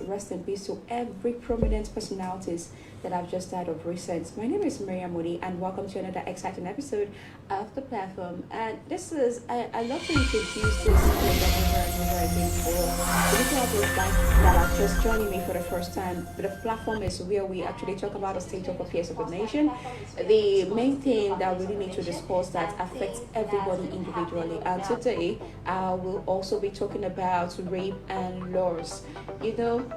rest in peace to every prominent personalities that have just died of recent. My name is Maria Moody, and welcome to another exciting episode of the platform. And this is, I love to introduce this whenever I think for the people of those that are just joining me for the first time. The platform is where we actually talk about the state of affairs of the nation, the main thing that we really need to discuss that affects everybody individually. And today, we'll also be talking about rape and laws. You know,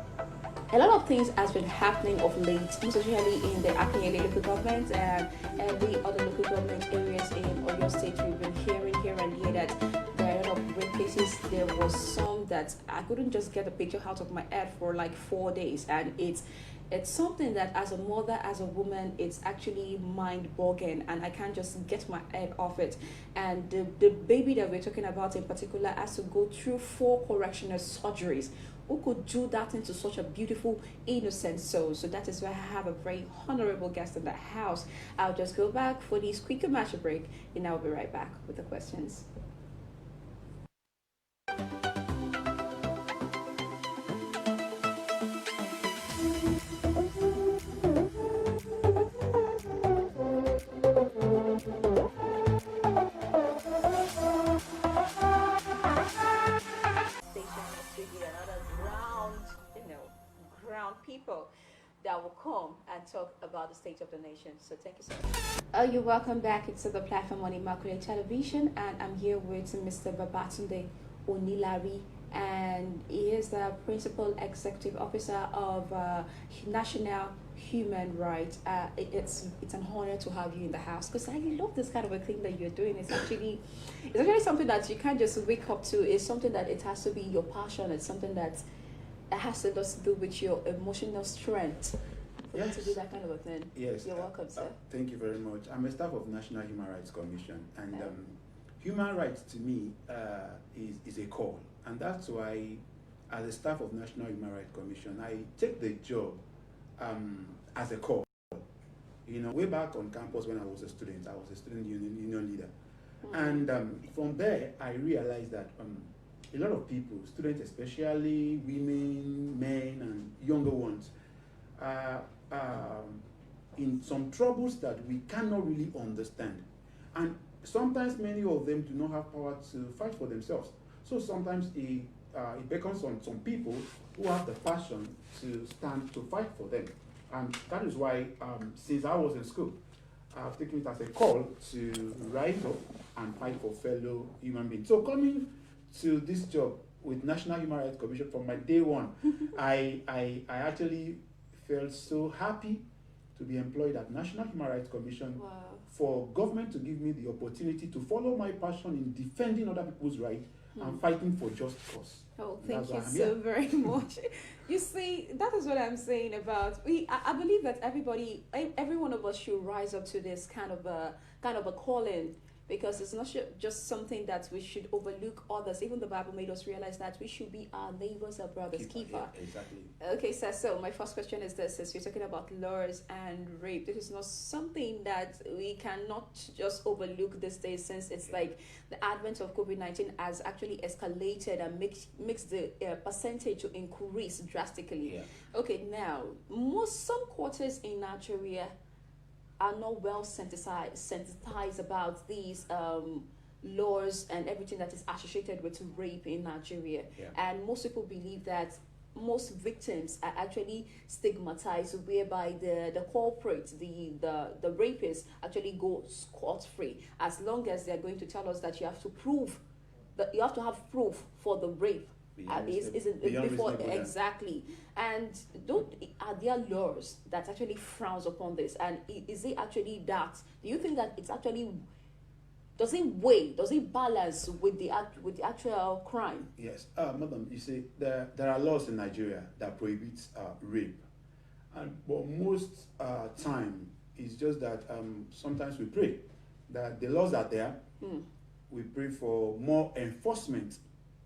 a lot of things has been happening of late, most especially in the Akinyele local government and every other local government areas in Oyo State. We've been hearing here and here that there are a lot of rape cases. There was some that I couldn't just get a picture out of my head for like 4 days, and it's something that as a mother, as a woman, it's actually mind-boggling, and I can't just get my head off it. And the baby that we're talking about in particular has to go through 4 correctional surgeries. Who could do that into such a beautiful, innocent soul? So that is why I have a very honorable guest in the house. I'll just go back for this quick commercial break, and I'll be right back with the questions. Ground people that will come and talk about the state of the nation. So thank you so much. You're welcome back into the platform on Immaculate Television, and I'm here with Mr. Babatunde Onilari, and he is the Principal Executive Officer of National Human Rights. It's an honor to have you in the house, because I love this kind of a thing that you're doing. It's actually something that you can't just wake up to. It's something that it has to be your passion. It's something that it has to just do with your emotional strength for you to do that kind of a thing. Yes. You're welcome, sir. Thank you very much. I'm a staff of National Human Rights Commission, and human rights to me is a call, and that's why, as a staff of National Human Rights Commission, I take the job as a call. You know, way back on campus when I was a student union leader, and from there I realized that a lot of people, students especially, women, men, and younger ones, are in some troubles that we cannot really understand. And sometimes many of them do not have power to fight for themselves. So sometimes it beckons on some people who have the passion to stand to fight for them. And that is why, since I was in school, I've taken it as a call to rise up and fight for fellow human beings. So coming to this job with National Human Rights Commission from my day one, I actually felt so happy to be employed at National Human Rights Commission. Wow. For government to give me the opportunity to follow my passion in defending other people's rights and fighting for just cause. Oh, thank you so very much. You see, that is what I'm saying about I believe that every one of us should rise up to this kind of a calling, because it's not just something that we should overlook others. Even the Bible made us realize that we should be our neighbors, our brothers' keeper. Yeah, exactly. Okay, sir, so my first question is this: since you're talking about laws and rape, this is not something that we cannot just overlook these days, since it's like the advent of COVID-19 has actually escalated and makes the percentage to increase drastically. Yeah. Okay, now, some quarters in Nigeria are not well sensitized about these laws and everything that is associated with rape in Nigeria. Yeah. And most people believe that most victims are actually stigmatized, whereby the culprits, the rapists actually go scot-free, as long as they're going to tell us that you have to have proof for the rape. Before exactly, and are there laws that actually frowns upon this, and is it actually that? Do you think that it's actually, does it balance with the actual crime? Yes, madam, you see, there are laws in Nigeria that prohibit rape, but most time it's just that sometimes we pray that the laws are there. We pray for more enforcement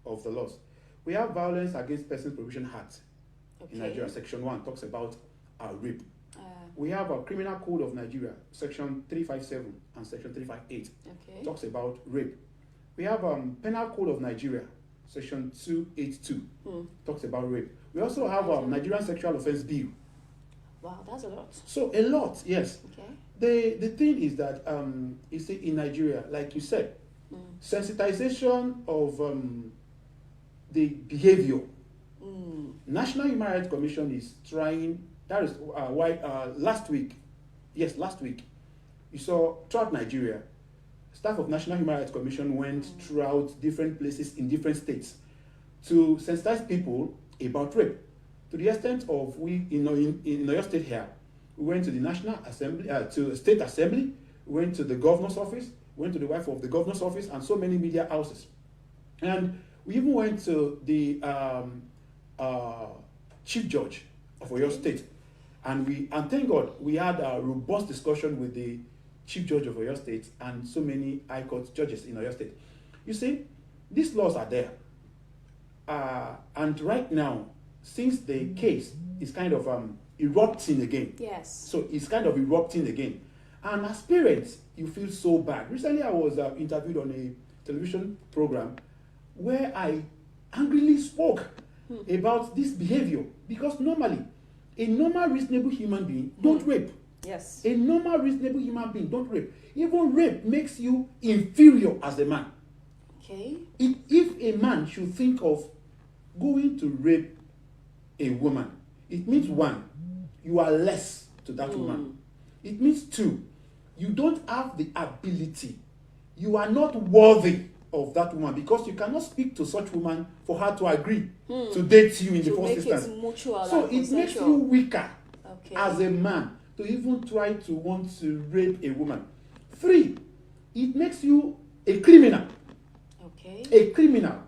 of the laws. We have Violence Against Persons Prohibition Act in Nigeria. Section 1 talks about rape. We have a Criminal Code of Nigeria, Section 357 and Section 358 talks about rape. We have Penal Code of Nigeria, Section 282 talks about rape. We also have Nigerian Sexual Offense Bill. Wow, that's a lot. So a lot, yes. Okay. The thing is that you see in Nigeria, like you said, sensitization of the behavior. National Human Rights Commission is trying. That is why last week, you saw throughout Nigeria, staff of National Human Rights Commission went throughout different places in different states to sensitize people about rape. To the extent of in Oyo State here, we went to the National Assembly, to the State Assembly, we went to the Governor's office, went to the wife of the Governor's office, and so many media houses. And we even went to the Chief Judge of Oyo State. And thank God, we had a robust discussion with the Chief Judge of Oyo State and so many High Court judges in Oyo State. You see, these laws are there. And right now, since the case is kind of erupting again. Yes. So it's kind of erupting again. And as parents, you feel so bad. Recently, I was interviewed on a television program where I angrily spoke about this behavior. Because normally, a normal, reasonable human being don't rape. Yes. A normal, reasonable human being don't rape. Even rape makes you inferior as a man. Okay. If a man should think of going to rape a woman, it means one, you are less to that woman. It means two, you don't have the ability. You are not worthy of that woman because you cannot speak to such woman for her to agree to date you in the first instance. So it makes you weaker as a man to even try to want to rape a woman. Three, it makes you a criminal. Okay. A criminal.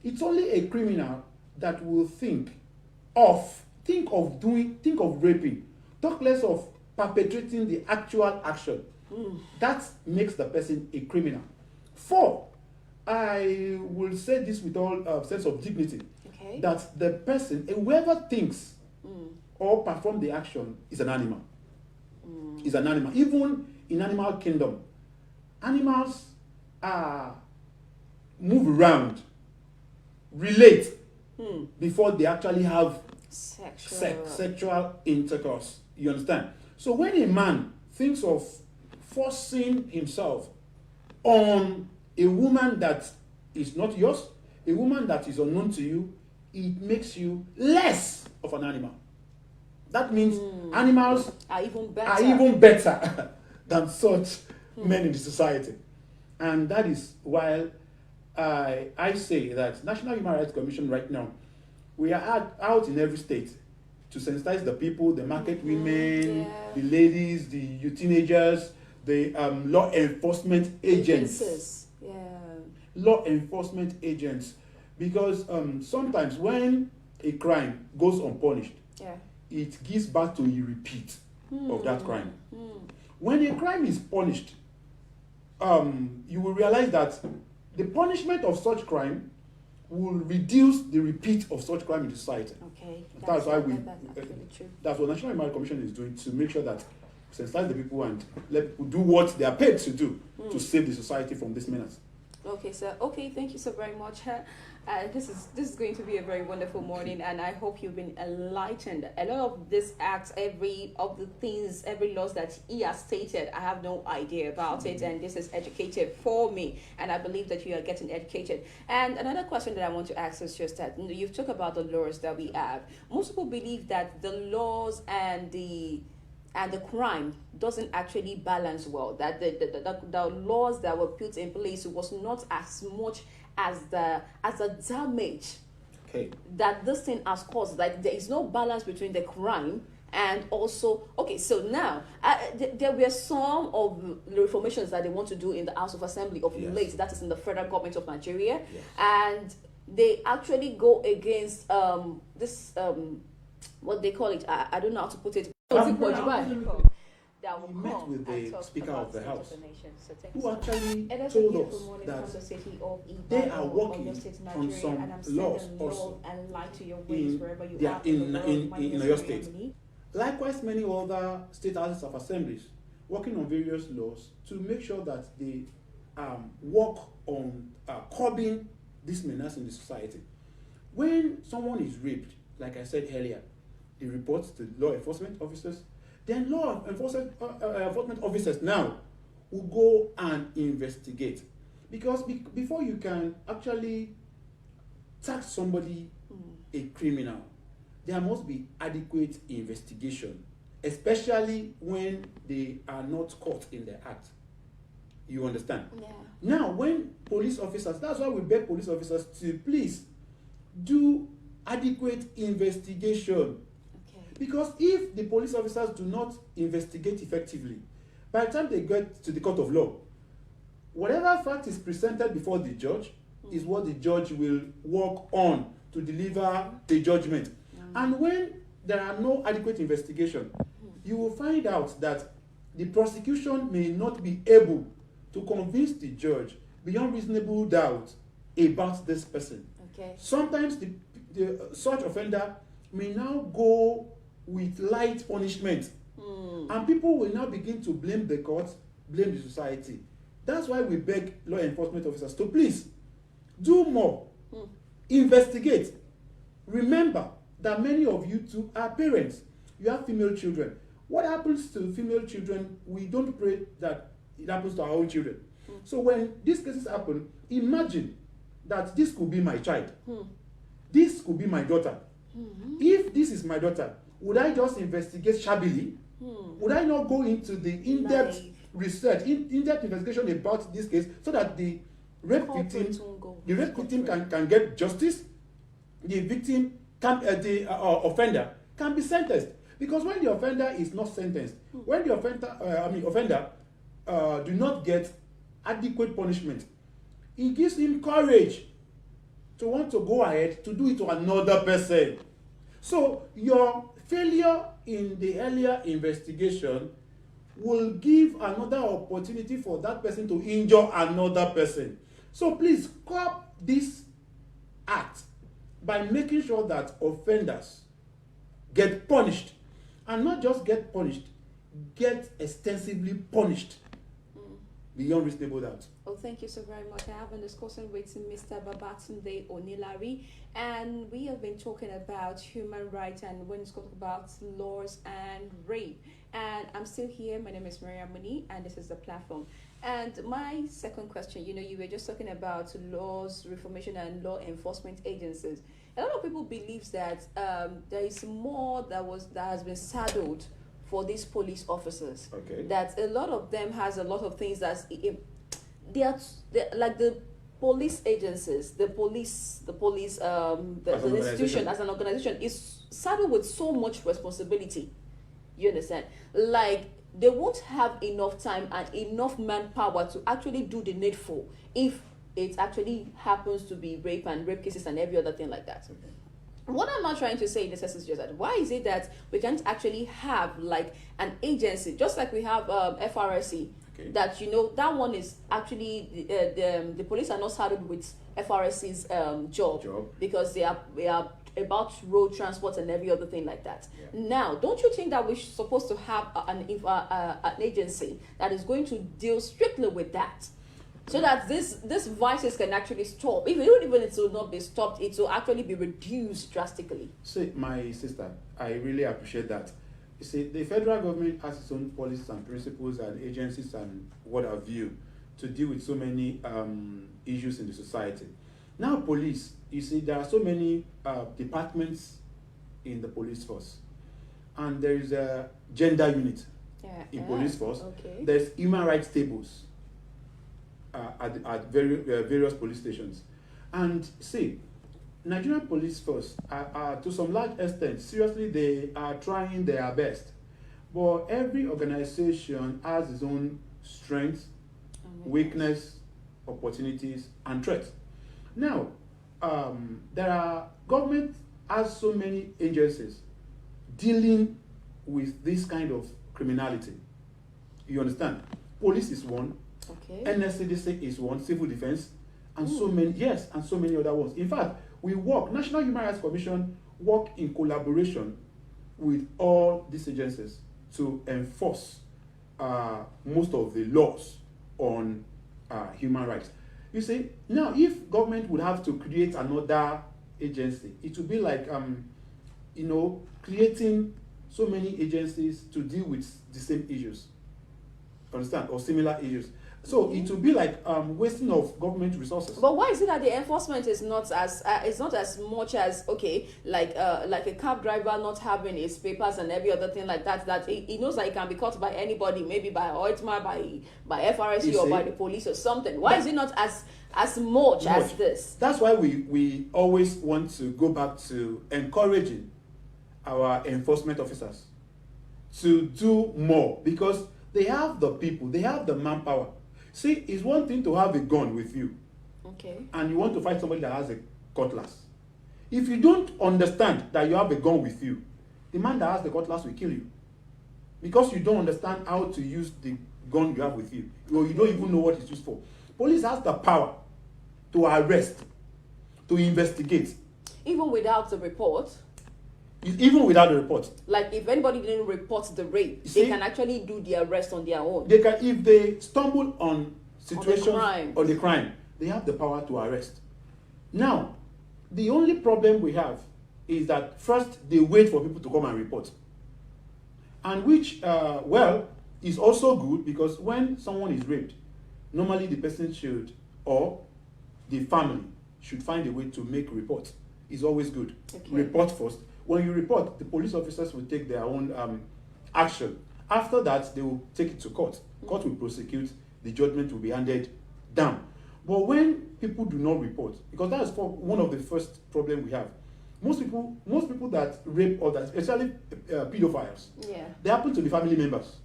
It's only a criminal that will think of raping. Talk less of perpetrating the actual action. That makes the person a criminal. Four, I will say this with all sense of dignity, that the person, whoever thinks or perform the action is an animal. Is an animal. Even in animal kingdom, animals move around, relate before they actually have sexual intercourse. You understand? So when a man thinks of forcing himself on a woman that is not yours, a woman that is unknown to you, it makes you less of an animal. That means animals are even better than such men in the society. And that is why I say that National Human Rights Commission right now, we are out in every state to sensitize the people, the market women, the ladies, the teenagers, the law enforcement agents. Law enforcement agents. Because sometimes when a crime goes unpunished, it gives birth to a repeat of that crime. When a crime is punished, you will realize that the punishment of such crime will reduce the repeat of such crime in society. That's why that's what National Human Rights Commission is doing, to make sure that sensitize the people and let people do what they are paid to do to save the society from this menace. Okay, sir. Okay, thank you so very much. This is going to be a very wonderful morning, and I hope you've been enlightened. A lot of these acts, every laws that he has stated, I have no idea about it, and this is educated for me, and I believe that you are getting educated. And another question that I want to ask is just that you've talked about the laws that we have. Most people believe that the laws and the crime doesn't actually balance well, that the laws that were put in place was not as much as the damage that this thing has caused. Like, there is no balance between the crime and also, so now there were some of the reformations that they want to do in the House of Assembly of late, that is in the federal government of Nigeria, and they actually go against this what they call it, I don't know how to put it. That will met with the Speaker of the House, who so actually told us that they are working on some laws also in Oyo State. Likewise, many other state houses of assemblies working on various laws to make sure that they work on curbing this menace in the society. When someone is raped, like I said earlier, it reports to law enforcement officers. Then enforcement officers now will go and investigate. Because before you can actually tax somebody a criminal, there must be adequate investigation, especially when they are not caught in the act. You understand? Yeah. Now, when police officers, that's why we beg police officers to please do adequate investigation. Okay. Because if the police officers do not investigate effectively, by the time they get to the court of law, whatever fact is presented before the judge is what the judge will work on to deliver the judgment. And when there are no adequate investigation, you will find out that the prosecution may not be able to convince the judge beyond reasonable doubt about this person. Okay. Sometimes the such offender may now go with light punishment, and people will now begin to blame the court, blame the society. That's why we beg law enforcement officers to please do more, investigate. Remember that many of you too are parents. You have female children. What happens to female children, we don't pray that it happens to our own children. So when these cases happen, imagine that this could be my child. This could be my daughter. If this is my daughter, would I just investigate shabbily? Would I not go into the in-depth research, in-depth investigation about this case so that the rape victim can get justice? The victim the offender can be sentenced. Because when the offender is not sentenced, when the offender do not get adequate punishment, it gives him courage to want to go ahead to do it to another person. So your failure in the earlier investigation will give another opportunity for that person to injure another person. So please curb this act by making sure that offenders get punished, and not just get punished, get extensively punished beyond reasonable doubt. Oh, thank you so very much. I have been discussing with Mr. Babatunde Onilari, and we have been talking about human rights and when it's talking about laws and rape. And I'm still here. My name is Maria Muni, and this is the platform. And my second question, you were just talking about laws, reformation, and law enforcement agencies. A lot of people believe that there is more that has been saddled for these police officers. Okay. That a lot of them has a lot of things that they're like the police agencies, the institution as an organization is saddled with so much responsibility. You understand? Like they won't have enough time and enough manpower to actually do the needful if it actually happens to be rape and rape cases and every other thing like that. Okay. What I'm not trying to say in this essence is just that why is it that we can't actually have like an agency just like we have FRSC, okay, that that one is actually the police are not saddled with FRSC's job because they are about road transport and every other thing like that. Yeah. Now, don't you think that we're supposed to have an agency that is going to deal strictly with that? So that this vices can actually stop. Even it will not be stopped, it will actually be reduced drastically. See, my sister, I really appreciate that. You see, the federal government has its own policies and principles and agencies and what have you to deal with so many issues in the society. Now, police, you see, there are so many departments in the police force, and there is a gender unit in police force. Okay. There's human rights tables at various police stations. And see, Nigerian police force are to some large extent, seriously, they are trying their best. But every organization has its own strengths, weakness, opportunities, and threats. Now, government has so many agencies dealing with this kind of criminality. You understand? Police is one. Okay. NSCDC is one, civil defense, and so many other ones. In fact, National Human Rights Commission work in collaboration with all these agencies to enforce most of the laws on human rights. You see, now if government would have to create another agency, it would be like creating so many agencies to deal with the same issues. Understand? Or similar issues. So it will be like wasting of government resources. But why is it that the enforcement is not as much as like a cab driver not having his papers and every other thing like that, that he knows that he can be caught by anybody, maybe by OITMA, by FRSC, or by the police or something. Why is it not as much as this? That's why we always want to go back to encouraging our enforcement officers to do more, because they have the people, they have the manpower. See, it's one thing to have a gun with you, okay, and you want to fight somebody that has a cutlass. If you don't understand that you have a gun with you, the man that has the cutlass will kill you, because you don't understand how to use the gun you have with you, or you don't even know what it's used for. Police has the power to arrest, to investigate, even without the report. Even without the report. Like if anybody didn't report the rape, they can actually do the arrest on their own. They can, if they stumble on situations or the crime, they have the power to arrest. Now, the only problem we have is that first they wait for people to come and report, and which is also good, because when someone is raped, normally the person should, or the family should, find a way to make report. It's always good. Okay. Report first. When you report, the police officers will take their own action. After that, they will take it to court. Court will prosecute. The judgment will be handed down. But when people do not report, because that is one of the first problem we have. Most people that rape others, especially pedophiles, they happen to be family members.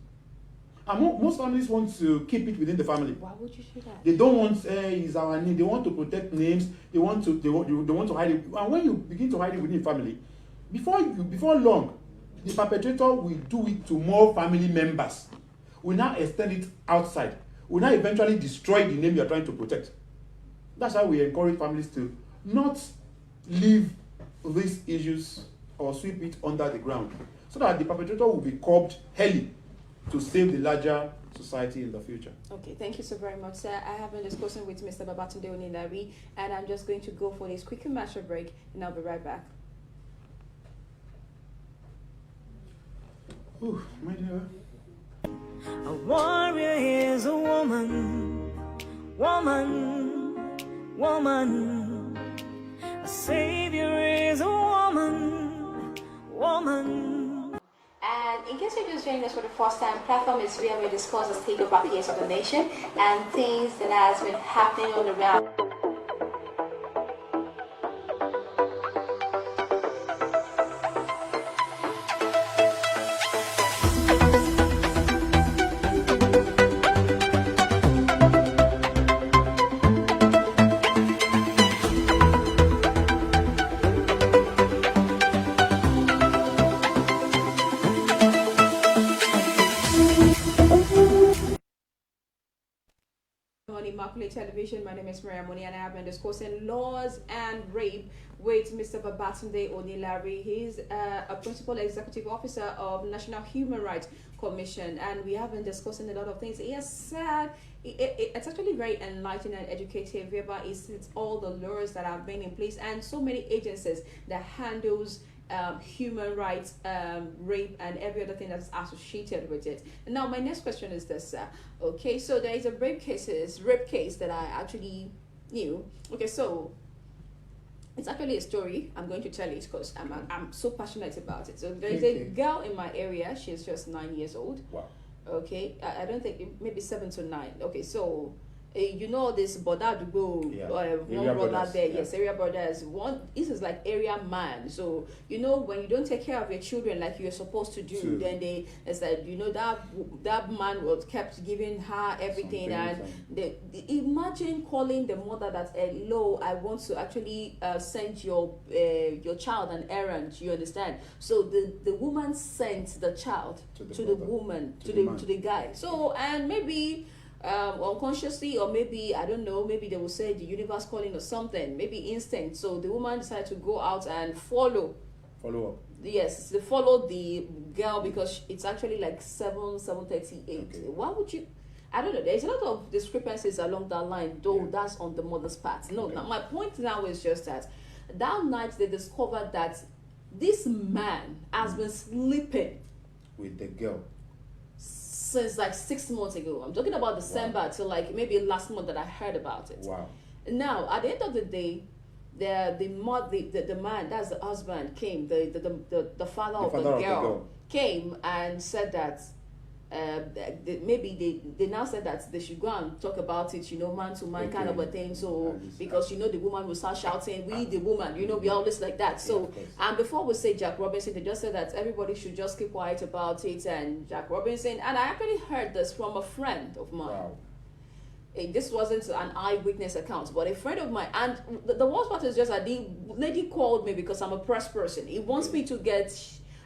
And most families want to keep it within the family. Why would you say that? They don't want is our name. They want to protect names. They want to hide it. And when you begin to hide it within the family, before long, the perpetrator will do it to more family members. Will now extend it outside. Will now eventually destroy the name you are trying to protect. That's how we encourage families to not leave these issues or sweep it under the ground, so that the perpetrator will be curbed early to save the larger society in the future. Okay, thank you so very much, sir. I have been discussing with Mr. Babatunde Onilari, and I'm just going to go for this quick commercial break, and I'll be right back. Ooh, my dear. A warrior is a woman, woman, woman. A savior is a woman, woman. And in case you're just joining us for the first time, platform is where we discuss the state of affairs of the nation and things that has been happening on the ground. Immaculate Television. My name is Maria Moni, and I have been discussing laws and rape with Mr. Babatunde Onilari. He's a principal executive officer of National Human Rights Commission, and we have been discussing a lot of things. He has said it's actually very enlightening and educative, whereby it's all the laws that have been in place and so many agencies that handles human rights, rape, and every other thing that's associated with it. Now, my next question is this. Okay, so there is a rape case that I actually knew. Okay, so it's actually a story. I'm going to tell it because I'm so passionate about it. So there's a girl in my area. She's just 9 years old. Wow. Okay, I don't think, maybe 7 to 9. Okay, so you know this Bodadugbo, one brother there, yes, area brothers. This is like area man. So you know, when you don't take care of your children like you're supposed to do, then it's like, you know, that man was kept giving her everything, and imagine calling the mother that, hello, I want to actually send your child an errand. You understand? So the woman sent the child to the guy. So, and maybe unconsciously, or maybe, I don't know, maybe they will say the universe calling or something, maybe instinct. So the woman decided to go out and follow up. Yes, they followed the girl because it's actually like 7:38. Okay. Why would you? I don't know. There's a lot of discrepancies along that line, though that's on the mother's part. No, now my point now is just that night they discovered that this man has been sleeping with the girl since like 6 months ago. I'm talking about December till like maybe last month that I heard about it. Wow. Now, at the end of the day, the man, that's the husband, came, the father of the girl came and said that maybe they now said that they should go and talk about it, man to man, kind of a thing. So because the woman will start shouting, we the woman, we always like that. So and before we say Jack Robinson, they just said that everybody should just keep quiet about it. And Jack Robinson, and I actually heard this from a friend of mine. Wow. This wasn't an eyewitness account, but a friend of mine. And the worst part is just that the lady called me because I'm a press person. He wants me to get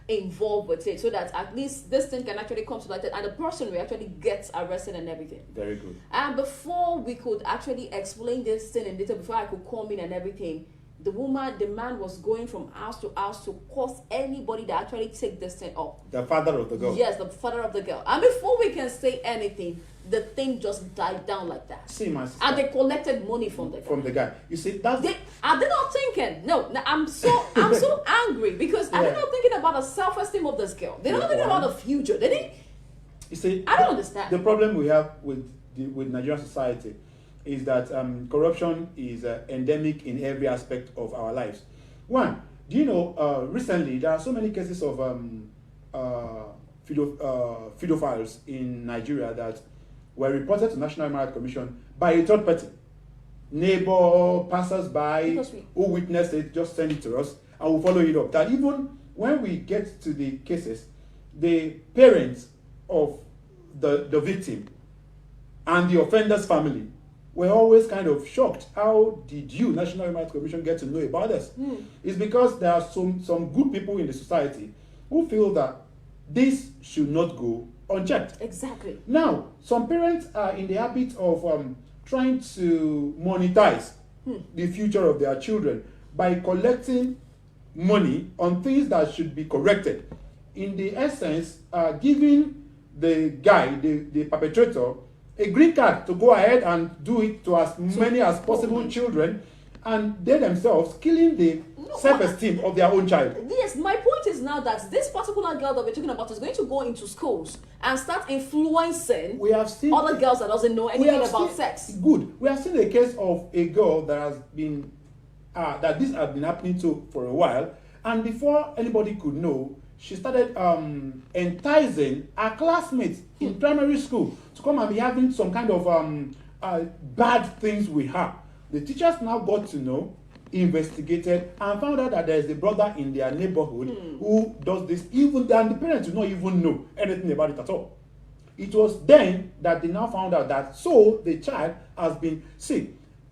involved with it so that at least this thing can actually come to light and the person will actually get arrested and everything. Very good. And before we could actually explain this thing in detail, before I could come in and everything, the man was going from house to house to cause anybody that actually take this thing up. The father of the girl. Yes, the father of the girl. And before we can say anything, the thing just died down like that. See, my sister. And they collected money from the guy. From the guy. You see, that's... Are they not thinking? No, I'm so angry because are they not thinking about the self-esteem of this girl? They're not thinking about the future. You see, I don't understand. The problem we have with Nigerian society is that corruption is endemic in every aspect of our lives. One, do you know, recently there are so many cases of pedophiles in Nigeria that were reported to National Human Rights Commission by a third party. Neighbor, passers-by, who witnessed it, just send it to us and we'll follow it up. That even when we get to the cases, the parents of the victim and the offender's family were always kind of shocked. How did you, National Human Rights Commission, get to know about this? It's because there are some good people in the society who feel that this should not go unchecked. Exactly. Now, some parents are in the habit of trying to monetize the future of their children by collecting money on things that should be corrected. In the essence, giving the guy, the perpetrator, a green card to go ahead and do it to as many as possible children, and they themselves killing the self-esteem of their own child. Yes, my point is now that this particular girl that we're talking about is going to go into schools and start influencing other girls that doesn't know anything about sex. Good. We have seen a case of a girl that has been that this has been happening to for a while, and before anybody could know, she started enticing her classmates in primary school to come and be having some kind of bad things with her. The teachers now got to know, investigated, and found out that there is a brother in their neighborhood who does this, and the parents do not even know anything about it at all. It was then that they now found out that the child has been sick.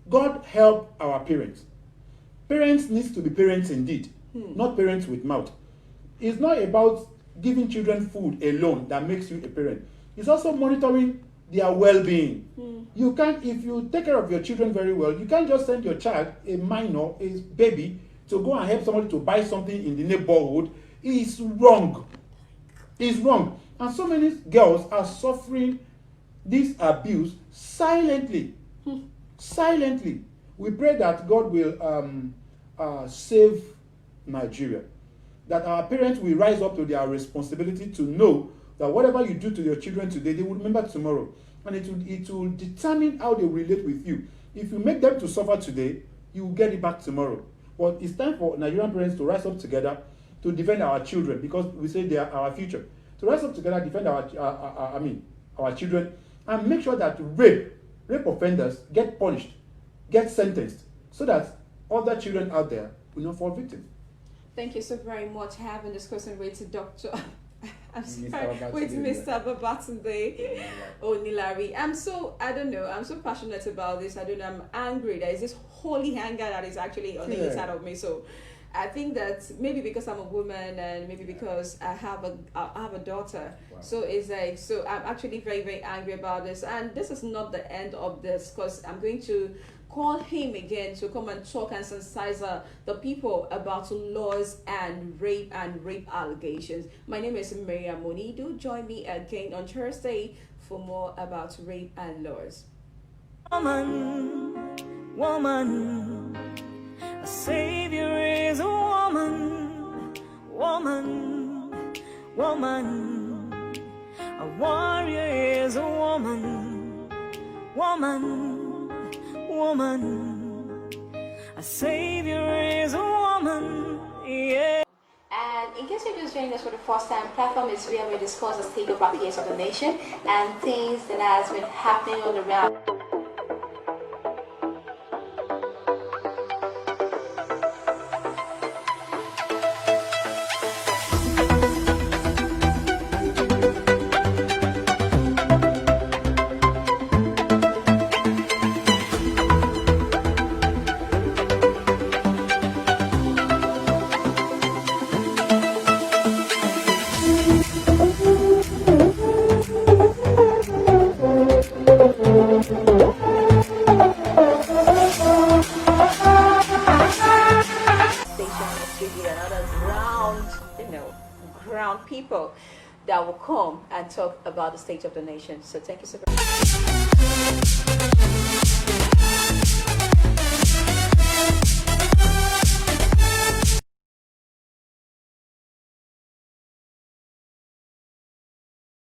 God help our parents. Parents need to be parents indeed, not parents with mouth. It's not about giving children food alone that makes you a parent. It's also monitoring their well-being. You can't, if you take care of your children very well, you can't just send your child, a minor, a baby, to go and help somebody to buy something in the neighborhood. It's wrong. It's wrong. And so many girls are suffering this abuse silently. Silently. We pray that God will save Nigeria. That our parents will rise up to their responsibility to know that whatever you do to your children today, they will remember tomorrow. And it will determine how they relate with you. If you make them to suffer today, you will get it back tomorrow. But it's time for Nigerian parents to rise up together to defend our children, because we say they are our future. To rise up together, defend our children, and make sure that rape offenders get punished, get sentenced, so that other children out there will not fall victim. Thank you so very much. Having this question with Dr. Mr. with Mr. Babatunde Onilari. I'm so passionate about this. I'm angry. There is this holy anger that is actually on the inside of me. So I think that maybe because I'm a woman and maybe because I have a daughter. Wow. So it's like, so I'm actually very, very angry about this. And this is not the end of this, because I'm going to call him again to come and talk and sensitize the people about laws and rape allegations. My name is Miriam Moni. Do join me again on Thursday for more about rape and laws. Woman, woman, a savior is a woman, woman, woman, a warrior is a woman, woman, woman, a savior is a woman, yeah. And in case you're just joining us for the first time, platform is where we discuss the state of affairs of the nation and things that has been happening on the ground. Give you another ground people that will come and talk about the state of the nation. So thank you so much.